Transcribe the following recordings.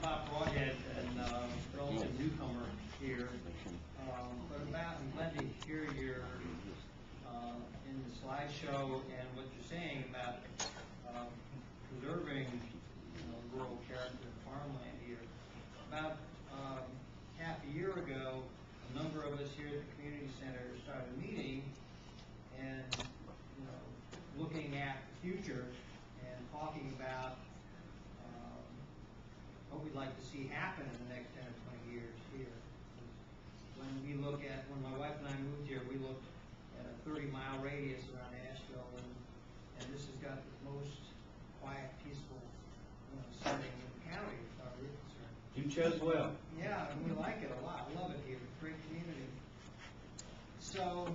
Bob Broadhead, and relative newcomer here. But I'm glad to hear your in the slideshow and what you're saying about preserving rural character of farmland here. About half a year ago, a number of us here at the community center started meeting and looking at the future and talking about what we'd like to see happen in the next 10 or 20 years here. When my wife and I moved here, we looked at a 30-mile radius around Asheville, and this has got the most quiet, peaceful setting in the county as far as we're concerned. You chose well. Yeah, and we like it a lot. I love it here. Great community. So,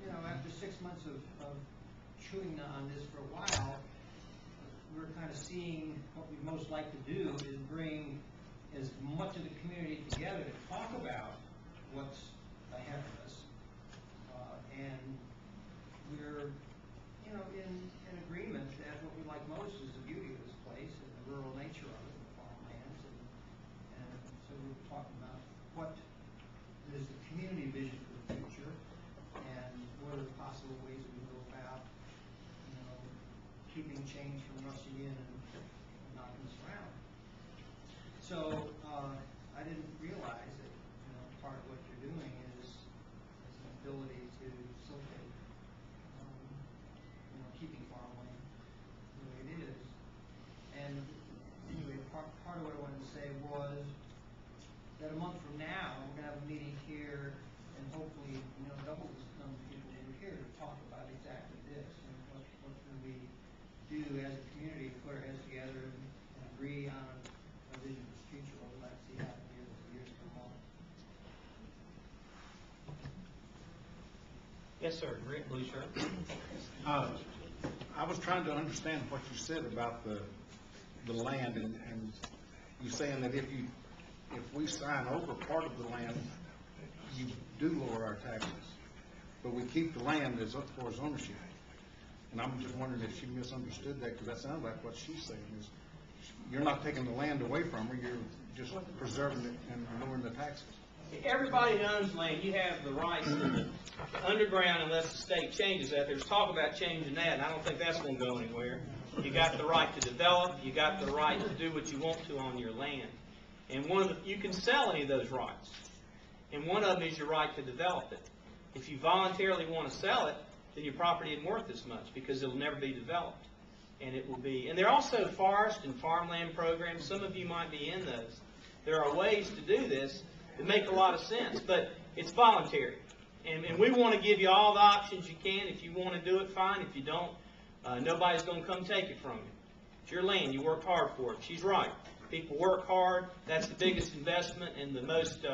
after 6 months of chewing on this for a while, we're kind of seeing what we'd most like to do is bring as much of the community together to talk about what's ahead of us. And we're, in agreement that what we like most is the beauty of this place and the rural nature of it, the farmlands. And so we're talking about what is the community vision for the future and what are the possible ways we can go about keeping change from rushing in and knocking us around. So I didn't realize that part of what you're doing is an ability to facilitate keeping farmland the way it is. And anyway, part of what I wanted to say was that a month from now we're going to have a meeting here and hopefully double this number of people over here to talk about exactly this and what can we do as a community to put our heads together and agree on a vision for the future, what we'd like to see happen here as the years come on. Yes, sir. Rick, blue shirt. I was trying to understand what you said about the land, and you saying that if we sign over part of the land, you do lower our taxes, but we keep the land as for its ownership. And I'm just wondering if she misunderstood that, because that sounds like what she's saying is you're not taking the land away from her, you're just preserving it and lowering the taxes. Everybody who owns land, you have the rights to the underground unless the state changes that. There's talk about changing that, and I don't think that's going to go anywhere. You got the right to develop. You got the right to do what you want to on your land. And you can sell any of those rights. And one of them is your right to develop it. If you voluntarily want to sell it, then your property isn't worth as much because it'll never be developed. And it will be. And there are also forest and farmland programs. Some of you might be in those. There are ways to do this that make a lot of sense, but it's voluntary. And we want to give you all the options you can. If you want to do it, fine. If you don't, nobody's going to come take it from you. It's your land. You worked hard for it. She's right. People work hard. That's the biggest investment and the most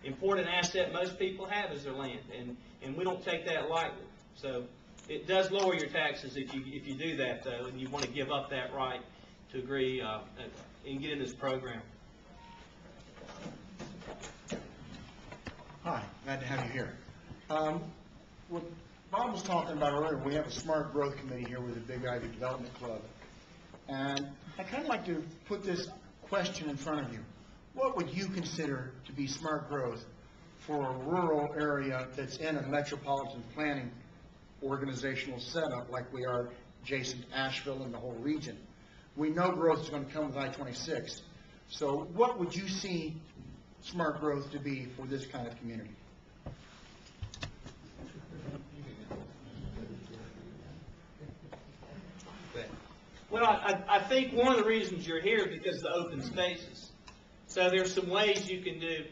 important asset most people have is their land. And we don't take that lightly. So it does lower your taxes if you do that, though, and you want to give up that right to agree and get in this program. Hi, glad to have you here. What Bob was talking about earlier, we have a smart growth committee here with the Big Ivy Development Club. And I'd kind of like to put this question in front of you. What would you consider to be smart growth for a rural area that's in a metropolitan planning organizational setup like we are adjacent to Asheville and the whole region? We know growth is going to come with I-26. So what would you see smart growth to be for this kind of community? Well, I think one of the reasons you're here is because of the open spaces. So there's some ways you can do.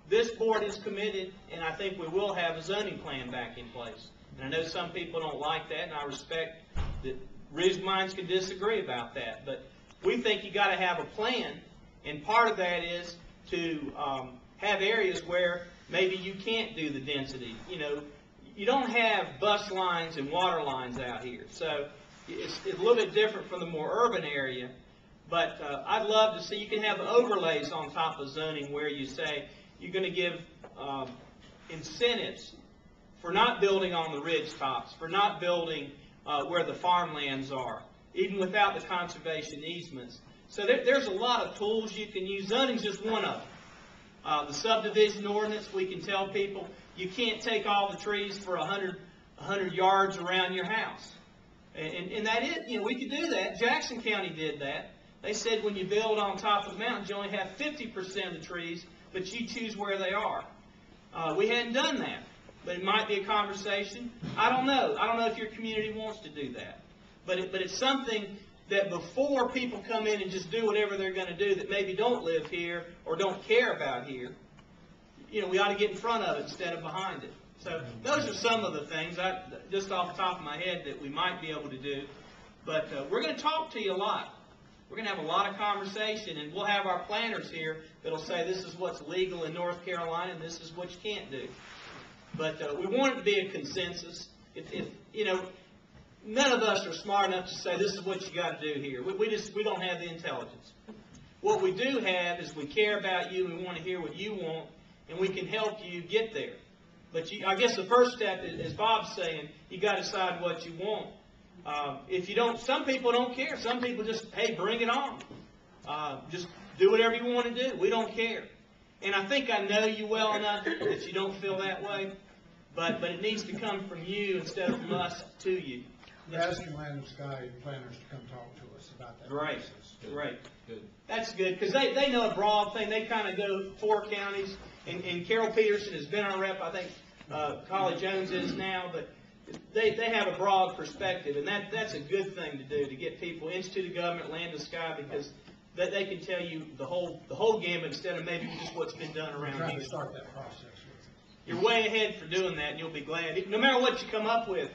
This board is committed, and I think we will have a zoning plan back in place. And I know some people don't like that, and I respect that reasoned minds can disagree about that. But we think you got to have a plan, and part of that is to have areas where maybe you can't do the density. You don't have bus lines and water lines out here, so it's a little bit different from the more urban area. But I'd love to see you can have overlays on top of zoning where you say you're going to give incentives for not building on the ridge tops, for not building where the farmlands are, even without the conservation easements. So there's a lot of tools you can use. Zoning's just one of them. The subdivision ordinance, we can tell people you can't take all the trees for 100 yards around your house. And that is, we could do that. Jackson County did that. They said when you build on top of the mountains, you only have 50% of the trees, but you choose where they are. We hadn't done that, but it might be a conversation. I don't know. I don't know if your community wants to do that. But it's something that before people come in and just do whatever they're going to do that maybe don't live here or don't care about here, we ought to get in front of it instead of behind it. So those are some of the things, just off the top of my head, that we might be able to do. But we're going to talk to you a lot. We're going to have a lot of conversation, and we'll have our planners here that'll say this is what's legal in North Carolina and this is what you can't do. But we want it to be a consensus. None of us are smart enough to say this is what you got to do here. We don't have the intelligence. What we do have is we care about you and we want to hear what you want, and we can help you get there. But I guess the first step is, as Bob's saying, you got to decide what you want. If you don't, some people don't care. Some people just, hey, bring it on. Just do whatever you want to do. We don't care. And I think I know you well enough that you don't feel that way. But it needs to come from you instead of from us to you. We're asking Land and Sky planners to come talk to us about that. Right, process. right. Good. That's good, because they know a broad thing. They kind of go 4 counties, and Carol Peterson has been our rep. I think Holly Jones is now, but they have a broad perspective, and that's a good thing to do, to get people, Institute of Government, Land and Sky, because they can tell you the whole gamut instead of maybe just what's been done We're around trying here. to start that process with You're way ahead for doing that, and you'll be glad. No matter what you come up with,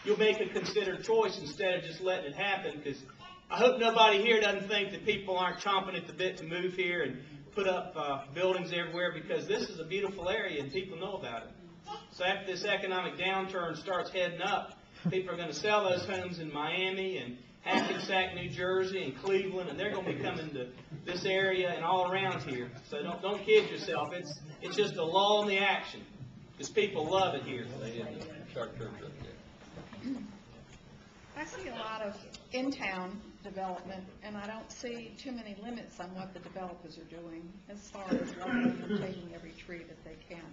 you'll make a considered choice instead of just letting it happen, because I hope nobody here doesn't think that people aren't chomping at the bit to move here and put up buildings everywhere, because this is a beautiful area and people know about it. So after this economic downturn starts heading up, people are going to sell those homes in Miami and Hackensack, New Jersey, and Cleveland, and they're going to be coming to this area and all around here. So don't kid yourself. It's just a lull in the action, because people love it here. I see a lot of in-town development, and I don't see too many limits on what the developers are doing as far as leveling and taking every tree that they can.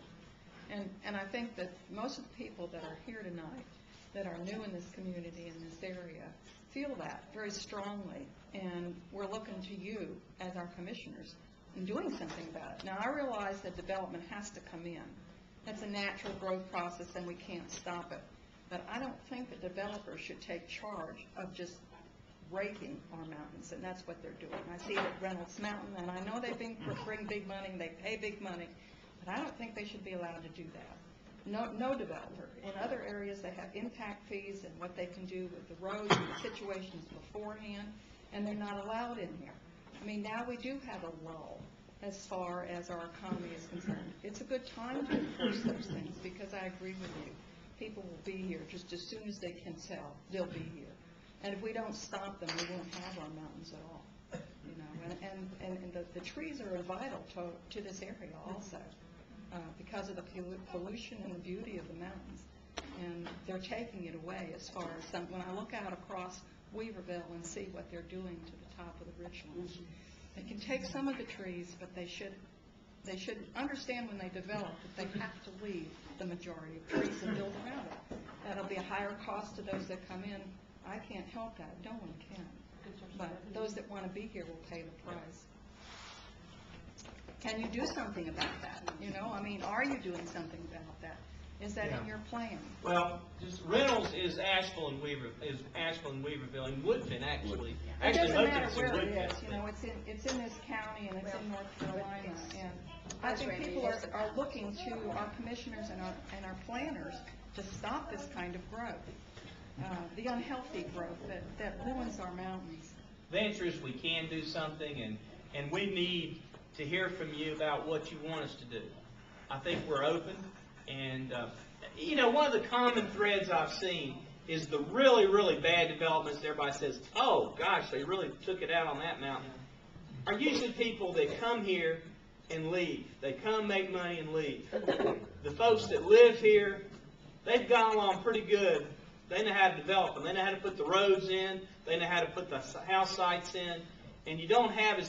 And I think that most of the people that are here tonight that are new in this community, in this area, feel that very strongly, and we're looking to you as our commissioners and doing something about it. Now, I realize that development has to come in. That's a natural growth process, and we can't stop it. But I don't think the developers should take charge of just raping our mountains, and that's what they're doing. I see it at Reynolds Mountain, and I know they bring big money, and they pay big money, but I don't think they should be allowed to do that. No developer. In other areas, they have impact fees and what they can do with the roads and the situations beforehand, and they're not allowed in here. I mean, now we do have a lull as far as our economy is concerned. It's a good time to enforce those things, because I agree with you. People will be here just as soon as they can sell. They'll be here, and if we don't stop them, we won't have our mountains at all. And the trees are vital to this area also, because of the pollution and the beauty of the mountains, and they're taking it away. As far as when I look out across Weaverville and see what they're doing to the top of the ridgeline, they can take some of the trees, but they should understand when they develop that they have to leave the majority of trees and build around it. That'll be a higher cost to those that come in. I can't help that. No one can. But those that want to be here will pay the price. Can you do something about that? I mean, are you doing something about that? Is that in your plan? Well, just Reynolds is Asheville and Weaverville and Woodfin, actually. It doesn't most of matter it's in where it Woodfin. is. It's in this county and it's in North Carolina, and I think people are looking to our commissioners and our planners to stop this kind of growth, the unhealthy growth that ruins our mountains. The answer is we can do something, and we need to hear from you about what you want us to do. I think we're open, and one of the common threads I've seen is the really, really bad developments. Everybody says, oh gosh, they really took it out on that mountain, are usually people that come here and leave. They come, make money, and leave. The folks that live here, they've gone along pretty good. They know how to develop them. They know how to put the roads in. They know how to put the house sites in. and you don't have as